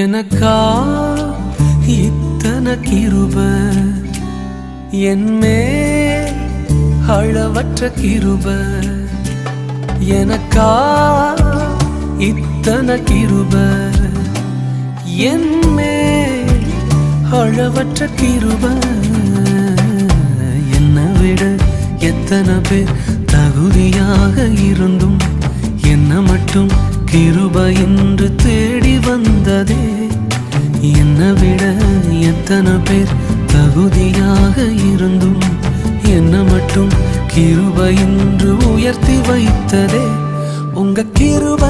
எனக்கா இத்தனை கிருப என்மே அளவற்ற கிருப எனக்கா இத்தனை கிருப என்மே அளவற்ற கிருப என்னை விட எத்தனை பேர் தகுதியாக இருந்தும் என்ன மட்டும் கிருப என்று தேடி வந்ததே என்னை விட எத்தனை பேர் தகுதியாக இருந்தும் என்ன மட்டும் கிருப என்று உயர்த்தி வைத்ததே உங்க கிருப